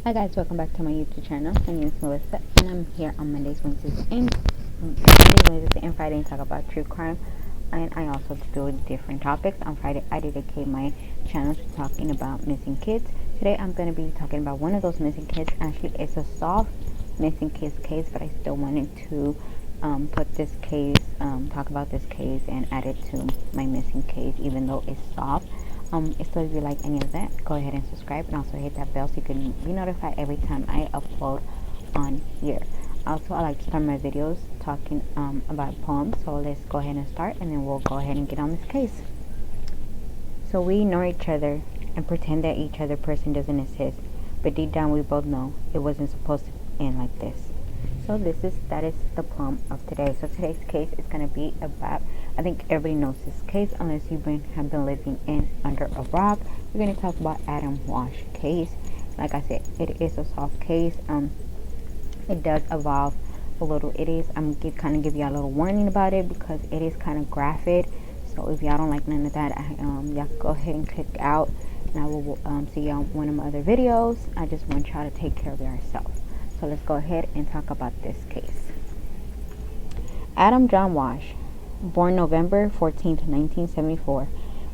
Hi guys, welcome back to my YouTube channel. My name is Melissa and I'm here on Mondays, Wednesdays, and Friday to talk about true crime, and I also do different topics. On Friday I dedicate my channel to talking about missing kids. Today I'm going to be talking about one of those missing kids. Actually, it's a soft missing kids case, but I still wanted to put this case, talk about this case and add it to my missing case, even though it's soft. So if you like any of that, go ahead and subscribe and also hit that bell so you can be notified every time I upload on here. Also, I like to start my videos talking about poems, so let's go ahead and start and then we'll go ahead and get on this case. So we ignore each other and pretend that each other person doesn't exist, but deep down we both know it wasn't supposed to end like this. So that is the poem of today. So today's case is going to be about, I think everybody knows this case unless you've have been living under a rock. We're going to talk about Adam Walshe case. Like I said, it is a soft case. It does evolve a little. I'm kind of give y'all a little warning about it because it is kind of graphic. So if y'all don't like none of that, y'all go ahead and click out, and I will see y'all in one of my other videos. I just want y'all to take care of yourself. So let's go ahead and talk about this case. Adam John Walshe, born November 14th, 1974,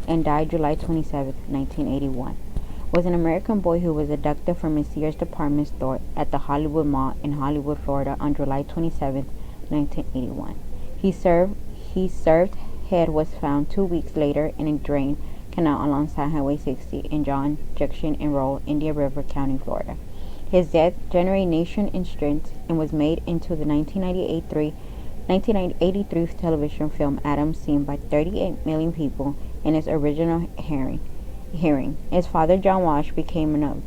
and died July 27th, 1981, was an American boy who was abducted from a Sears department store at the Hollywood Mall in Hollywood, Florida on July 27th, 1981. He served head was found 2 weeks later in a drain canal alongside Highway 60 in John Junction in rural Indian River County, Florida. His death generated nation interest and was made into the 1983 television film Adam, seen by 38 million people in its original hearing. His father, John Walshe, became an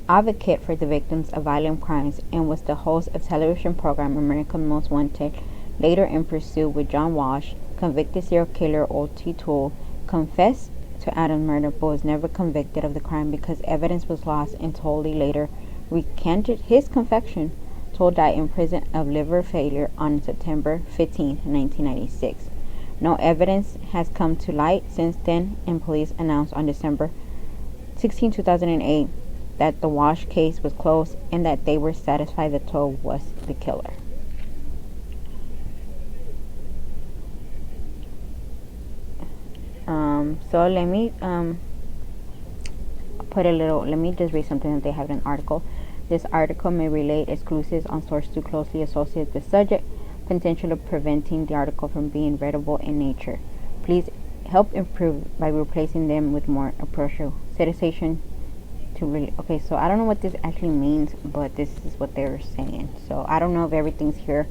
advocate for the victims of violent crimes and was the host of television program America's Most Wanted. Later in pursuit with John Walshe, convicted serial killer O.T. Toole confessed to Adam's murder but was never convicted of the crime because evidence was lost, and Toole later recanted his confession. Toole died in prison of liver failure on September 15, 1996. No evidence has come to light since then, and police announced on December 16, 2008 that the Walshe case was closed and that they were satisfied that Toole was the killer. So let me let me just read something that they have in an article. This article may relate exclusives on sources too closely associated with the subject, potentially preventing the article from being readable in nature. Please help improve by replacing them with more appropriate citation to really. Okay, so I don't know what this actually means, but this is what they're saying. So I don't know if everything's here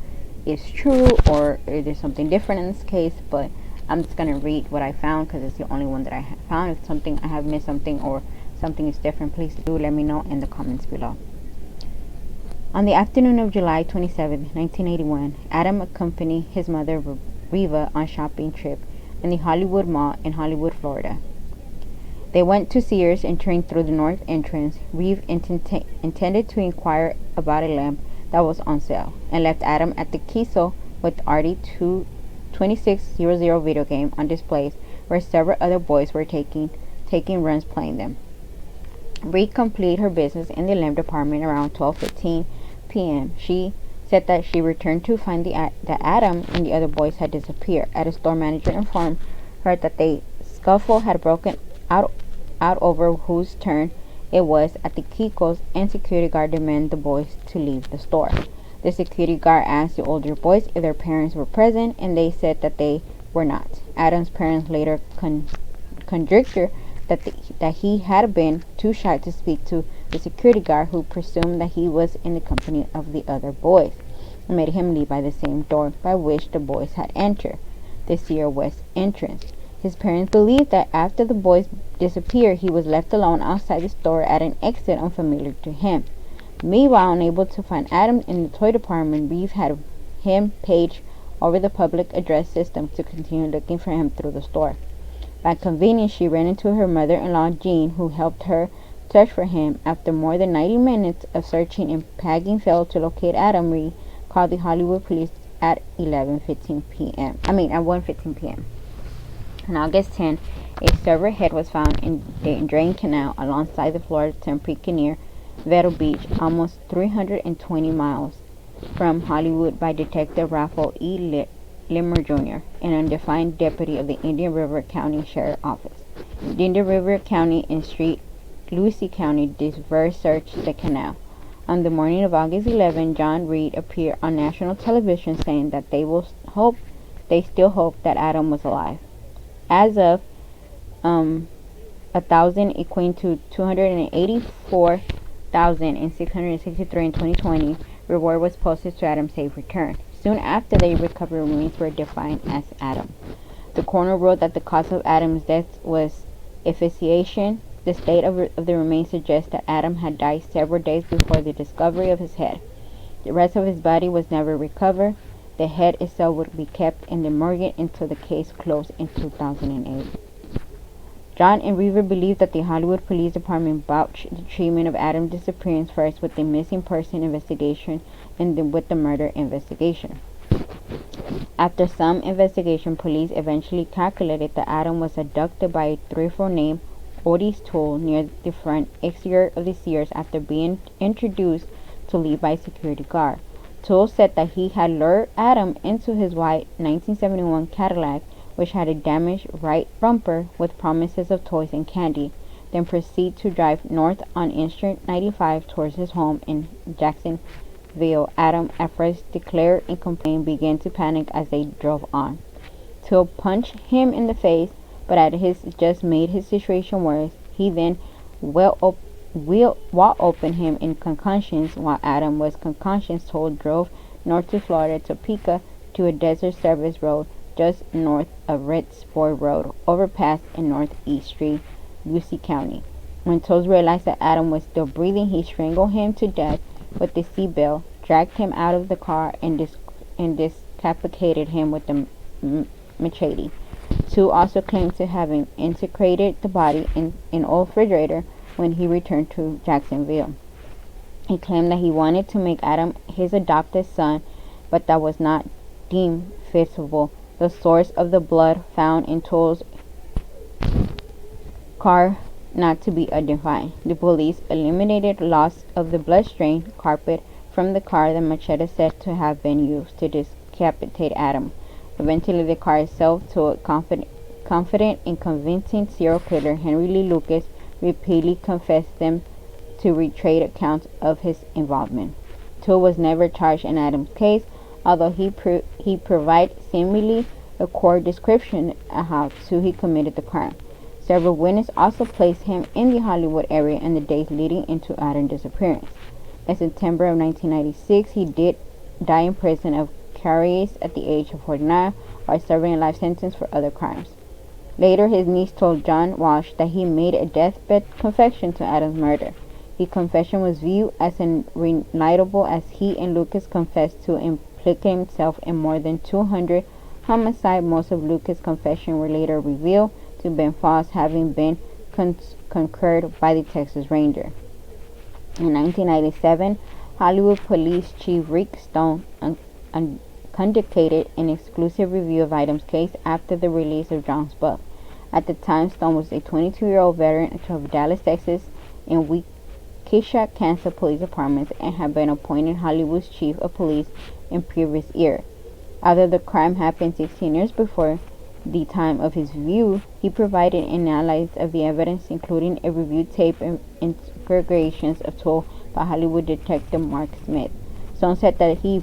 is true or if there's something different in this case, but I'm just going to read what I found because it's the only one that I have found. If something I have missed something or something is different, please do let me know in the comments below. On the afternoon of July 27, 1981, Adam accompanied his mother Reva on a shopping trip in the Hollywood Mall in Hollywood, Florida. They went to Sears, entering through the north entrance. Reva intended to inquire about a lamp that was on sale and left Adam at the Kiso with Artie 2600 video game on displays where several other boys were taking runs playing them. Reed completed her business in the lamp department around 12:15 p.m. She said that she returned to find that Adam and the other boys had disappeared. A store manager informed her that the scuffle had broken out over whose turn it was at the Kiko's, and security guard demanded the boys to leave the store. The security guard asked the older boys if their parents were present, and they said that they were not. Adam's parents later conjectured that he had been too shy to speak to the security guard, who presumed that he was in the company of the other boys, and made him leave by the same door by which the boys had entered, the Sears West entrance. His parents believed that after the boys disappeared, he was left alone outside the store at an exit unfamiliar to him. Meanwhile, unable to find Adam in the toy department, Reeve had him page over the public address system to continue looking for him through the store. By convenience, she ran into her mother-in-law, Jean, who helped her search for him. After more than 90 minutes of searching and paging failed to locate Adam, Reeve called the Hollywood police at 1:15 p.m. On August 10, a severed head was found in the drain canal alongside the Florida Turnpike near Vero Beach, almost 320 miles from Hollywood, by Detective Raphael E. Limmer Jr., an undefined deputy of the Indian River County Sheriff's Office. The Indian River County and St. Lucie County diverse searched the canal. On the morning of August 11, John Reed appeared on national television saying that they still hope that Adam was alive. As of 1,000, equating to 284,663 in 2020, reward was posted to Adam's safe return. Soon after, the recovered remains were defined as Adam. The coroner wrote that the cause of Adam's death was asphyxiation. The state of the remains suggests that Adam had died several days before the discovery of his head. The rest of his body was never recovered. The head itself would be kept in the morgue until the case closed in 2008. John and River believe that the Hollywood Police Department botched the treatment of Adam's disappearance, first with the missing person investigation and then with the murder investigation. After some investigation, police eventually calculated that Adam was abducted by a thrifter named Otis Toole near the front exterior of the Sears after being introduced to leave by a security guard. Toole said that he had lured Adam into his white 1971 Cadillac, which had a damaged right bumper, with promises of toys and candy, then proceeded to drive north on Interstate 95 towards his home in Jacksonville. Adam, at first declared and complained, began to panic as they drove on. Toole punched him in the face, but as just made his situation worse. He then wall opened him in concussions, while Adam was concussions. Toole drove north to Florida, Topeka, to a desert service road just north of Red Sport Road overpass in Northeast Street, Lucie County. When Toole realized that Adam was still breathing, he strangled him to death with the seatbelt, dragged him out of the car, and decapitated him with the machete. Toole also claimed to have integrated the body in an old refrigerator when he returned to Jacksonville. He claimed that he wanted to make Adam his adopted son, but that was not deemed feasible. The source of the blood found in Toole's car not to be identified. The police eliminated loss of the blood-stained carpet from the car. The machete said to have been used to decapitate Adam. Eventually, the car itself, to confident and convincing serial killer Henry Lee Lucas, repeatedly confessed them to retrade accounts of his involvement. Toole was never charged in Adam's case, although he provided seemingly a core description of how he committed the crime. Several witnesses also placed him in the Hollywood area in the days leading into Adam's disappearance. In September of 1996, he did die in prison of caries at the age of 49, while serving a life sentence for other crimes. Later, his niece told John Walshe that he made a deathbed confession to Adam's murder. His confession was viewed as unreliable, as he and Lucas confessed to implicate himself in more than 200 homicides. Most of Lucas' confessions were later revealed to have been false, having been concurred by the Texas Ranger. In 1997, Hollywood Police Chief Rick Stone conducted an exclusive review of Adam's case after the release of John's book. At the time, Stone was a 22-year-old veteran of Dallas, Texas, and Waukesha, Kansas police departments, and had been appointed Hollywood's chief of police in previous year. Although the crime happened 16 years before the time of his review, he provided an analysis of the evidence, including a review tape and interrogations of Toole by Hollywood detective Mark Smith. Stone said that he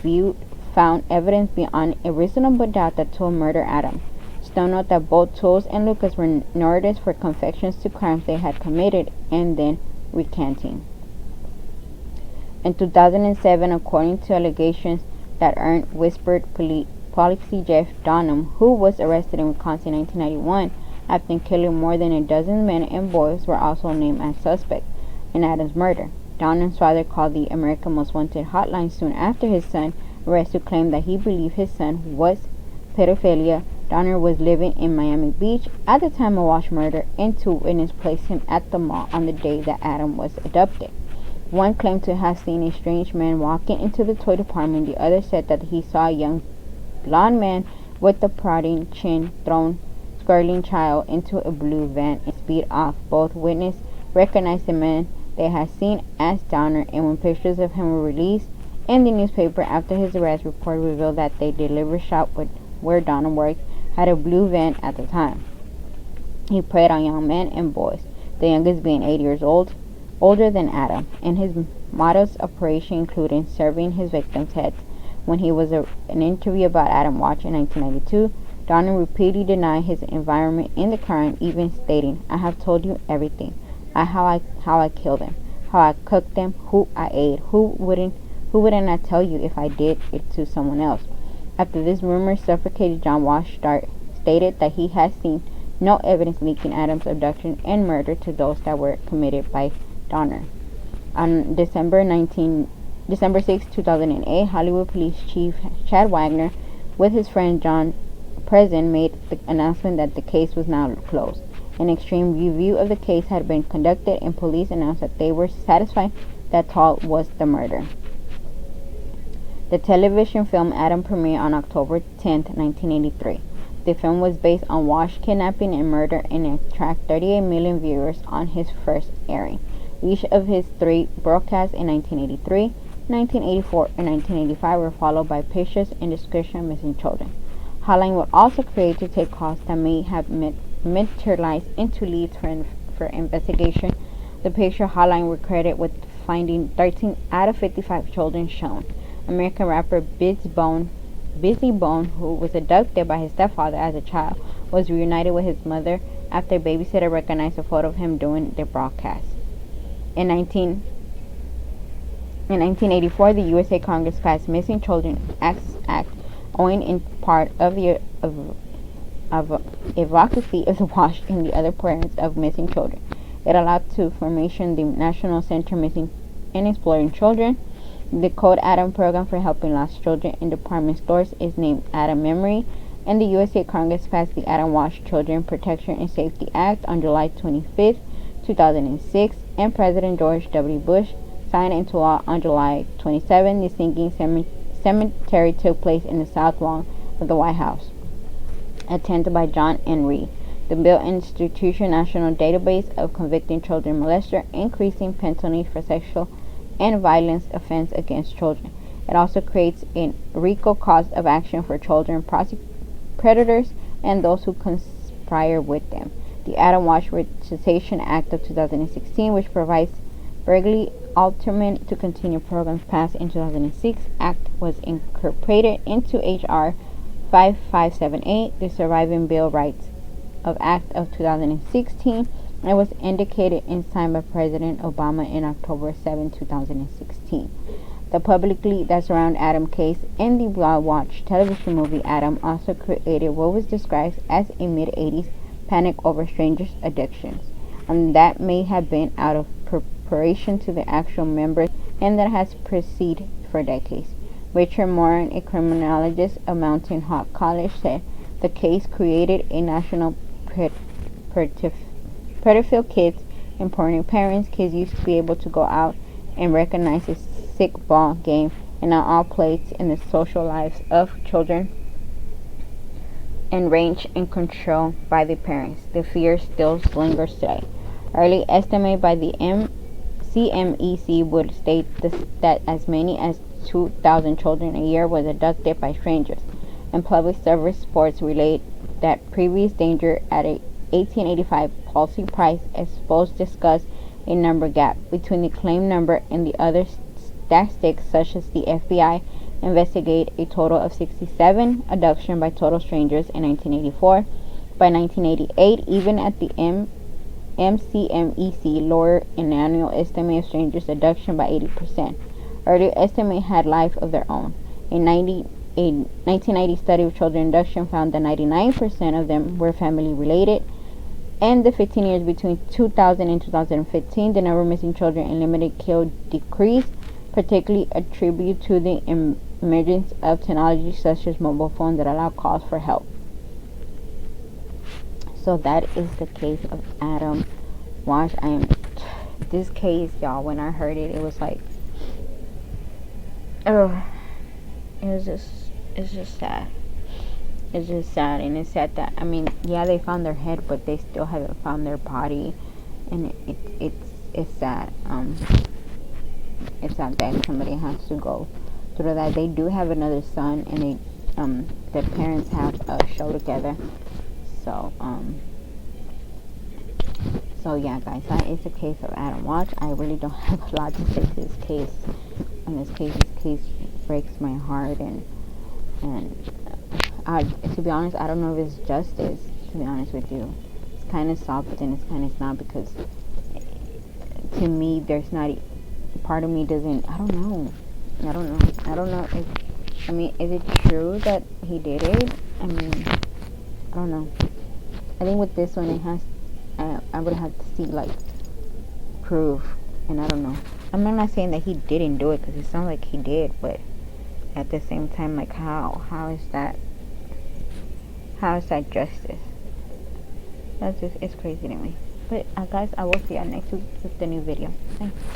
found evidence beyond a reasonable doubt that Toole murdered Adam. Stone noted that both Toole and Lucas were noted for confessions to crimes they had committed and then recanting. In 2007, according to allegations that earned whispered policy Jeff Dunham, who was arrested in Wisconsin in 1991 after killing more than a dozen men and boys, were also named as suspects in Adam's murder. Dunham's father called the American Most Wanted hotline soon after his son's arrest to claim that he believed his son was pedophilia. Donner was living in Miami Beach at the time of Walshe murder, and two witnesses placed him at the mall on the day that Adam was abducted. One claimed to have seen a strange man walking into the toy department. The other said that he saw a young blond man with a protruding chin, girling child into a blue van and speed off. Both witnesses recognized the man they had seen as Donner, and when pictures of him were released in the newspaper after his arrest, report revealed that the delivery shop where Donner worked had a blue van at the time. He preyed on young men and boys, the youngest being 8 years old, older than Adam, and his modus operandi included serving his victims' heads. When he was an interview about Adam Walshe in 1992, Donner repeatedly denied his involvement in the crime, even stating, "I have told you everything. How I killed them, how I cooked them, who I ate. Who wouldn't I tell you if I did it to someone else?" After this rumor suffocated John Walshe stated that he had seen no evidence linking Adam's abduction and murder to those that were committed by Donner. On December 6, 2008, Hollywood Police Chief Chad Wagner, with his friend John Preston, made the announcement that the case was now closed. An extreme review of the case had been conducted, and police announced that they were satisfied that Todd was the murderer. The television film Adam premiered on October 10, 1983. The film was based on Walshe's kidnapping and murder and attracted 38 million viewers on his first airing. Each of his 3 broadcasts in 1983, 1984, and 1985 were followed by pictures and description of missing children. Hotline would also create to take calls that may have materialized into leads for investigation. The picture Hotline were credited with finding 13 out of 55 children shown. American rapper Bizzy Bone, who was abducted by his stepfather as a child, was reunited with his mother after a babysitter recognized a photo of him during the broadcast. In 1984, the USA Congress passed Missing Children Act, owing in part of the advocacy of the Walshe and the other parents of missing children. It allowed to formation the National Center Missing and Exploring Children. The Code Adam program for helping lost children in department stores is named Adam Memory, and the USA Congress passed the Adam Walshe Children Protection and Safety Act on July 25, 2006, and President George W. Bush signed into law on July 27. The sinking cemetery took place in the south lawn of the White House, attended by John N. Reed. The bill institutes a national database of convicted children molester, increasing penalties for sexual and violence offense against children. It also creates a RICO cause of action for children predators and those who conspire with them. The Adam Walshe Resuscitation Act of 2016, which provides Burglary Alternate to Continue programs passed in 2006, Act was incorporated into H.R. 5578, the Surviving Bill Rights of Act of 2016, and was indicated and signed by President Obama in October 7, 2016. The publicity that surrounded Adam case and the well-watched television movie Adam also created what was described as a mid-80s panic over strangers' addictions, and that may have been out of preparation to the actual members, and that has proceeded for decades. Richard Moran, a criminologist at Mountain Hawk College, said the case created a national pedophile kids important parents. Kids used to be able to go out and recognize a sick ball game, and now all plays in the social lives of children and range and control by the parents. The fear still lingers today. Early estimate by the CMEC would state that as many as 2,000 children a year was abducted by strangers, and public service reports relate that previous danger at a 1885 Pulse Price exposed discussed a number gap between the claimed number and the other statistics, such as the FBI investigate a total of 67 abductions by total strangers in 1984. By 1988, even at the MCMEC lowered an annual estimate of strangers abduction by 80%. Earlier estimate had life of their own. A 1990 study of children abduction found that 99% of them were family related. And the 15 years between 2000 and 2015, the number of missing children and limited kill decreased, particularly attributed to the emergence of technology such as mobile phones that allow calls for help. So that is the case of Adam Walshe. This case, y'all, when I heard it, it was like, oh, it's just sad. It's just sad, and it's sad that, I mean, yeah, they found their head, but they still haven't found their body, and it's sad. It's sad that somebody has to go through that. They do have another son, and their parents have a show together. So so yeah, guys, that is the case of Adam Walsh. I really don't have a lot to say to this case. This case breaks my heart, and to be honest, I don't know if it's justice. To be honest with you, it's kind of soft, but then it's kind of not, because to me, there's not. Part of me doesn't. I don't know. I don't know if. I mean, is it true that he did it? I mean, I don't know. I think with this one, it has. I would have to see like proof, and I don't know. I'm not saying that he didn't do it, because it sounds like he did, but at the same time, like how is that justice? That's just, it's crazy to me. But guys, I will see you next week with the new video. Thanks.